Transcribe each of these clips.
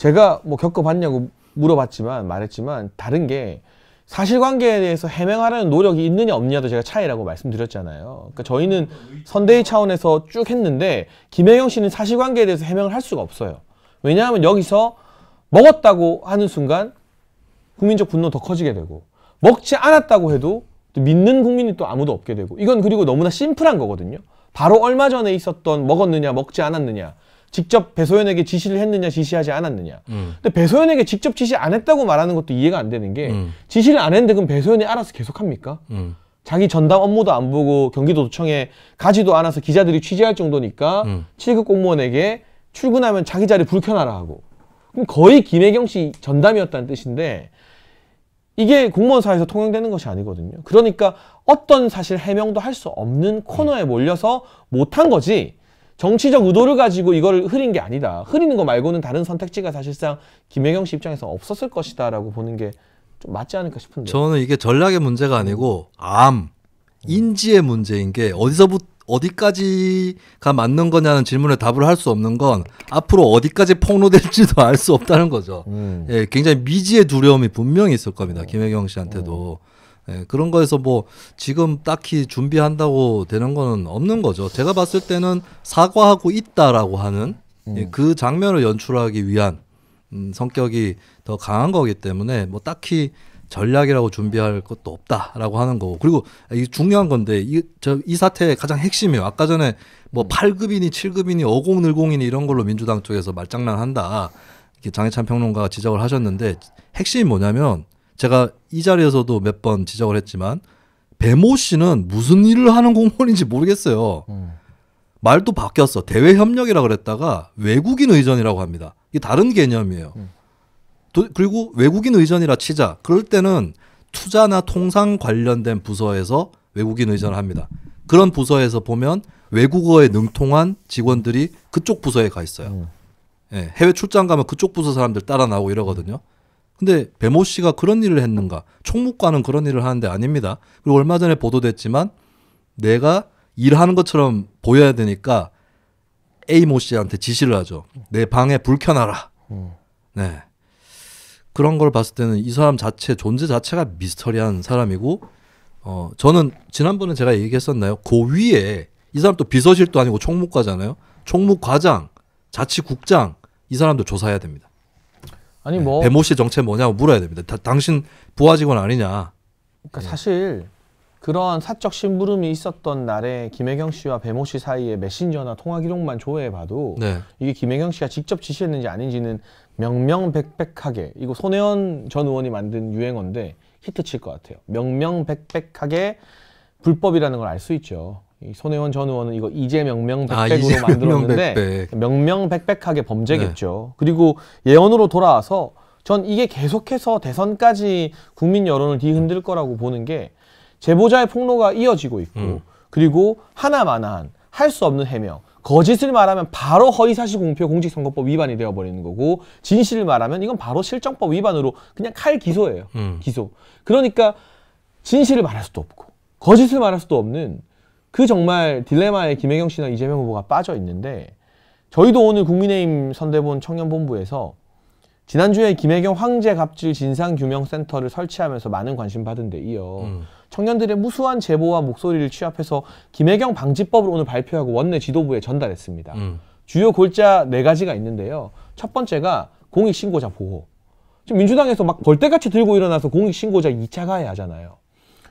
제가 뭐 겪어봤냐고 물어봤지만 말했지만 다른 게 사실관계에 대해서 해명하려는 노력이 있느냐 없느냐도 제가 차이라고 말씀드렸잖아요. 그러니까 저희는 선대위 차원에서 쭉 했는데 김혜경 씨는 사실관계에 대해서 해명을 할 수가 없어요. 왜냐하면 여기서 먹었다고 하는 순간 국민적 분노 더 커지게 되고 먹지 않았다고 해도 또 믿는 국민이 또 아무도 없게 되고 이건 그리고 너무나 심플한 거거든요. 바로 얼마 전에 있었던 먹었느냐 먹지 않았느냐 직접 배소연에게 지시를 했느냐 지시하지 않았느냐 근데 배소연에게 직접 지시 안 했다고 말하는 것도 이해가 안 되는 게 지시를 안 했는데 그럼 배소연이 알아서 계속합니까? 자기 전담 업무도 안 보고 경기도청에 가지도 않아서 기자들이 취재할 정도니까 7급 공무원에게 출근하면 자기 자리 불켜놔라 하고 그럼 거의 김혜경 씨 전담이었다는 뜻인데 이게 공무원 사회에서 통용되는 것이 아니거든요. 그러니까 어떤 사실 해명도 할 수 없는 코너에 몰려서 못한 거지 정치적 의도를 가지고 이걸 흐린 게 아니다. 흐리는 거 말고는 다른 선택지가 사실상 김혜경 씨 입장에서 없었을 것이다 라고 보는 게 좀 맞지 않을까 싶은데 저는 이게 전략의 문제가 아니고 인지의 문제인 게 어디까지가 맞는 거냐는 질문에 답을 할 수 없는 건 앞으로 어디까지 폭로될지도 알 수 없다는 거죠. 예, 굉장히 미지의 두려움이 분명히 있을 겁니다. 김혜경 씨한테도. 예, 그런 거에서 뭐 지금 딱히 준비한다고 되는 거는 없는 거죠. 제가 봤을 때는 사과하고 있다라고 하는 예, 그 장면을 연출하기 위한 성격이 더 강한 거기 때문에 뭐 딱히 전략이라고 준비할 것도 없다라고 하는 거고 그리고 이게 중요한 건데 이 사태의 가장 핵심이에요. 아까 전에 뭐 8급이니 7급이니 어공늘공이니 이런 걸로 민주당 쪽에서 말장난한다. 이렇게 장해찬 평론가가 지적을 하셨는데 핵심이 뭐냐면 제가 이 자리에서도 몇 번 지적을 했지만 배모 씨는 무슨 일을 하는 공무원인지 모르겠어요. 말도 바뀌었어. 대외협력이라고 그랬다가 외국인 의전이라고 합니다. 이게 다른 개념이에요. 그리고 외국인 의전이라 치자. 그럴 때는 투자나 통상 관련된 부서에서 외국인 의전을 합니다. 그런 부서에서 보면 외국어에 능통한 직원들이 그쪽 부서에 가 있어요. 예, 해외 출장 가면 그쪽 부서 사람들 따라 나오고 이러거든요. 근데 배모 씨가 그런 일을 했는가? 총무과는 그런 일을 하는데 아닙니다. 그리고 얼마 전에 보도됐지만 내가 일하는 것처럼 보여야 되니까 A모 씨한테 지시를 하죠. 내 방에 불 켜놔라. 네. 그런 걸 봤을 때는 이 사람 자체 존재 자체가 미스터리한 사람이고 저는 지난번에 제가 얘기했었나요? 그 위에 이 사람 또 비서실도 아니고 총무과잖아요. 총무과장, 자치국장 이 사람도 조사해야 됩니다. 아니 뭐 배모 씨 정체 뭐냐고 물어야 됩니다. 당신 부하 직원 아니냐. 그러니까 사실 그런 사적 심부름이 있었던 날에 김혜경 씨와 배모 씨 사이에 메신저나 통화 기록만 조회해봐도 이게 김혜경 씨가 직접 지시했는지 아닌지는 명명백백하게 이거 손혜원 전 의원이 만든 유행어인데 히트칠 것 같아요. 명명백백하게 불법이라는 걸 알 수 있죠. 이 손혜원 전 의원은 이거 이재명명백백으로 만들었는데 명명백백하게 범죄겠죠. 그리고 예언으로 돌아와서 전 이게 계속해서 대선까지 국민 여론을 뒤흔들 거라고 보는 게 제보자의 폭로가 이어지고 있고 그리고 하나마나한 할 수 없는 해명 거짓을 말하면 바로 허위사실 공표 공직선거법 위반이 되어버리는 거고 진실을 말하면 이건 바로 실정법 위반으로 그냥 칼 기소예요. 기소. 그러니까 진실을 말할 수도 없고 거짓을 말할 수도 없는 그 정말 딜레마에 김혜경 씨나 이재명 후보가 빠져 있는데 저희도 오늘 국민의힘 선대본 청년본부에서 지난주에 김혜경 황제 갑질 진상규명센터를 설치하면서 많은 관심 받은 데 이어 청년들의 무수한 제보와 목소리를 취합해서 김혜경 방지법을 오늘 발표하고 원내 지도부에 전달했습니다. 주요 골자 4가지가 있는데요. 첫 번째가 공익신고자 보호. 지금 민주당에서 막 벌떼같이 들고 일어나서 공익신고자 2차 가해 하잖아요.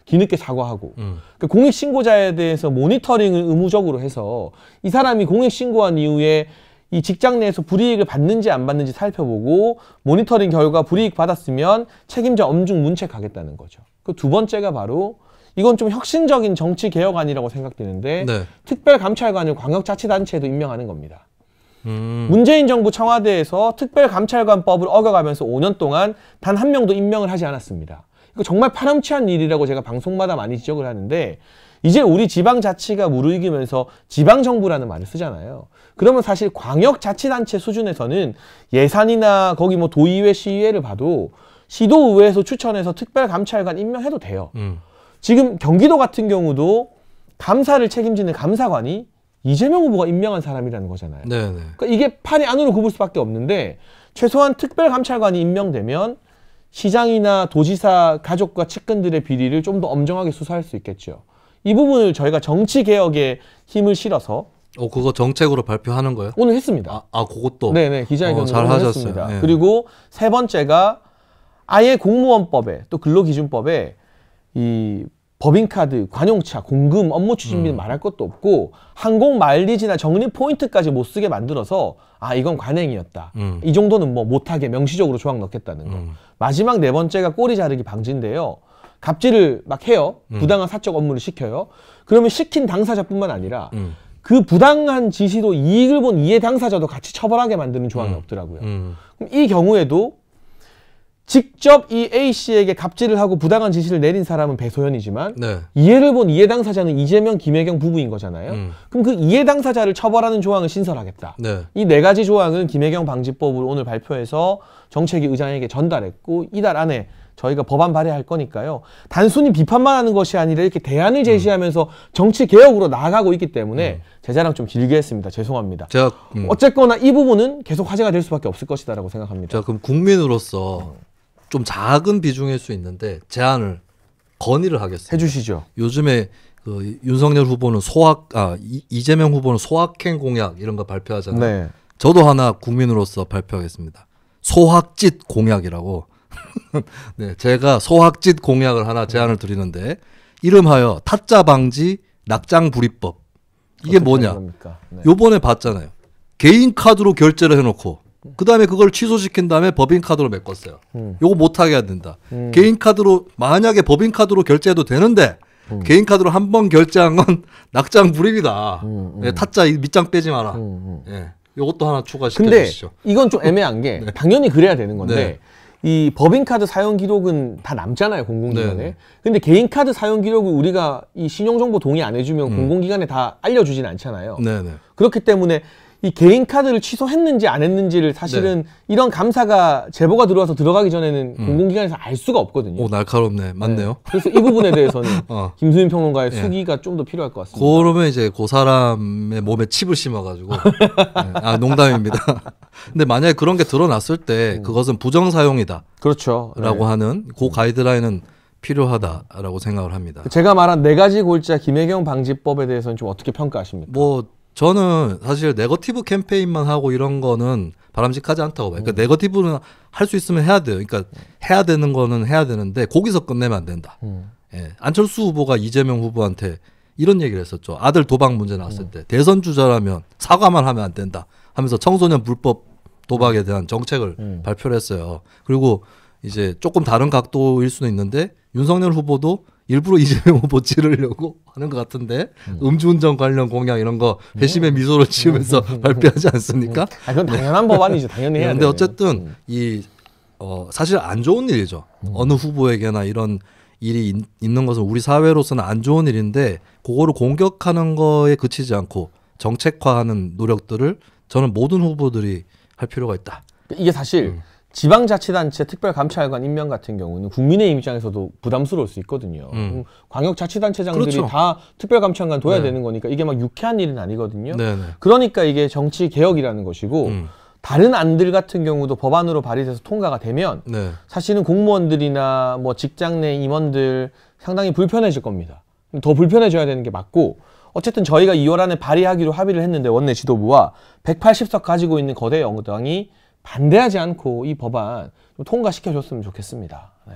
뒤늦게 사과하고 그러니까 공익신고자에 대해서 모니터링을 의무적으로 해서 이 사람이 공익신고한 이후에 이 직장 내에서 불이익을 받는지 안 받는지 살펴보고 모니터링 결과 불이익 받았으면 책임자 엄중 문책하겠다는 거죠. 그 두 번째가 바로 이건 좀 혁신적인 정치 개혁안이라고 생각되는데 특별감찰관을 광역자치단체에도 임명하는 겁니다. 문재인 정부 청와대에서 특별감찰관법을 어겨가면서 5년 동안 단 한 명도 임명을 하지 않았습니다. 이거 정말 파렴치한 일이라고 제가 방송마다 많이 지적을 하는데 이제 우리 지방자치가 무르익으면서 지방정부라는 말을 쓰잖아요. 그러면 사실 광역자치단체 수준에서는 예산이나 거기 뭐 도의회, 시의회를 봐도 시도의회에서 추천해서 특별감찰관 임명해도 돼요. 지금 경기도 같은 경우도 감사를 책임지는 감사관이 이재명 후보가 임명한 사람이라는 거잖아요. 네네. 그러니까 이게 판이 안으로 굽을 수밖에 없는데 최소한 특별감찰관이 임명되면 시장이나 도지사 가족과 측근들의 비리를 좀 더 엄정하게 수사할 수 있겠죠. 이 부분을 저희가 정치개혁에 힘을 실어서 그거 정책으로 발표하는 거예요? 오늘 했습니다. 그것도? 네네, 기자회견으로 했습니다. 네. 그리고 세 번째가 아예 공무원법에 또 근로기준법에 이 법인카드, 관용차, 공금, 업무 추진비는 말할 것도 없고 항공 마일리지나 적립 포인트까지 못 쓰게 만들어서 이건 관행이었다. 이 정도는 뭐 못하게 명시적으로 조항 넣겠다는 거. 마지막 네 번째가 꼬리 자르기 방지인데요. 갑질을 막 해요. 부당한 사적 업무를 시켜요. 그러면 시킨 당사자뿐만 아니라 그 부당한 지시로 이익을 본 이해 당사자도 같이 처벌하게 만드는 조항이 없더라고요. 그럼 이 경우에도 직접 이 A씨에게 갑질을 하고 부당한 지시를 내린 사람은 배소연이지만 네. 이해를 본 이해 당사자는 이재명, 김혜경 부부인 거잖아요. 그럼 그 이해 당사자를 처벌하는 조항을 신설하겠다. 네. 이 네 가지 조항은 김혜경 방지법을 오늘 발표해서 정책위 의장에게 전달했고 이달 안에 저희가 법안 발의할 거니까요. 단순히 비판만 하는 것이 아니라 이렇게 대안을 제시하면서 정치 개혁으로 나아가고 있기 때문에 제 자랑 좀 길게 했습니다. 죄송합니다. 제가 어쨌거나 이 부분은 계속 화제가 될 수밖에 없을 것이다라고 생각합니다. 제가 그럼 국민으로서 좀 작은 비중일 수 있는데 제안을 건의를 하겠습니다. 해주시죠. 요즘에 그 윤석열 후보는 이재명 후보는 소확행 공약 이런 거 발표하잖아요. 네. 저도 하나 국민으로서 발표하겠습니다. 소확짓 공약이라고. 네, 제가 소확짓 공약을 하나 제안을 드리는데 이름하여 타짜 방지 낙장 불이법. 이게 뭐냐? 네. 요번에 봤잖아요. 개인 카드로 결제를 해놓고 그 다음에 그걸 취소시킨 다음에 법인카드로 메꿨어요. 요거 못하게 해야 된다. 개인카드로 만약에 법인카드로 결제해도 되는데 개인카드로 한 번 결제한 건 낙장 불입이다. 네, 타짜 밑장 빼지 마라. 네, 요것도 하나 추가시켜 주시죠. 근데 이건 좀 애매한 게 당연히 그래야 되는 건데 이 법인카드 사용 기록은 다 남잖아요, 공공기관에. 근데 개인카드 사용 기록을 우리가 이 신용정보 동의 안 해주면 공공기관에 다 알려주진 않잖아요. 네네. 그렇기 때문에 이 개인카드를 취소했는지 안 했는지를 사실은 이런 감사가 제보가 들어와서 들어가기 전에는 공공기관에서 알 수가 없거든요. 오, 날카롭네. 맞네요. 네. 그래서 이 부분에 대해서는 김수민 평론가의 수기가 좀 더 필요할 것 같습니다. 그러면 이제 그 사람의 몸에 칩을 심어가지고 농담입니다. 근데 만약에 그런 게 드러났을 때 그것은 부정사용이다. 그렇죠. 라고 하는 그 가이드라인은 필요하다라고 생각을 합니다. 제가 말한 네 가지 골자 김혜경 방지법에 대해서는 좀 어떻게 평가하십니까? 저는 사실 네거티브 캠페인만 하고 이런 거는 바람직하지 않다고 봐요. 그러니까 네거티브는 할 수 있으면 해야 돼요. 그러니까 해야 되는 거는 해야 되는데 거기서 끝내면 안 된다. 예. 안철수 후보가 이재명 후보한테 이런 얘기를 했었죠. 아들 도박 문제 나왔을 때 대선 주자라면 사과만 하면 안 된다 하면서 청소년 불법 도박에 대한 정책을 발표를 했어요. 그리고 이제 조금 다른 각도일 수는 있는데 윤석열 후보도 일부러 이재명 후보 찌르려고 하는 것 같은데 음주운전 관련 공약 이런 거 회심의 미소를 지으면서 발표하지 않습니까? 그건 당연한 법안이죠. 당연히 해야 근데 어쨌든 사실 안 좋은 일이죠. 어느 후보에게나 이런 일이 있는 것은 우리 사회로서는 안 좋은 일인데 그거를 공격하는 거에 그치지 않고 정책화하는 노력들을 저는 모든 후보들이 할 필요가 있다. 이게 사실 지방자치단체 특별감찰관 임명 같은 경우는 국민의힘 입장에서도 부담스러울 수 있거든요. 광역자치단체장들이 그렇죠. 다 특별감찰관 둬야 되는 거니까 이게 막 유쾌한 일은 아니거든요. 네네. 그러니까 이게 정치개혁이라는 것이고 다른 안들 같은 경우도 법안으로 발의돼서 통과가 되면 사실은 공무원들이나 뭐 직장 내 임원들 상당히 불편해질 겁니다. 더 불편해져야 되는 게 맞고 어쨌든 저희가 2월 안에 발의하기로 합의를 했는데 원내 지도부와 180석 가지고 있는 거대 여당이 반대하지 않고 이 법안 좀 통과시켜줬으면 좋겠습니다. 네.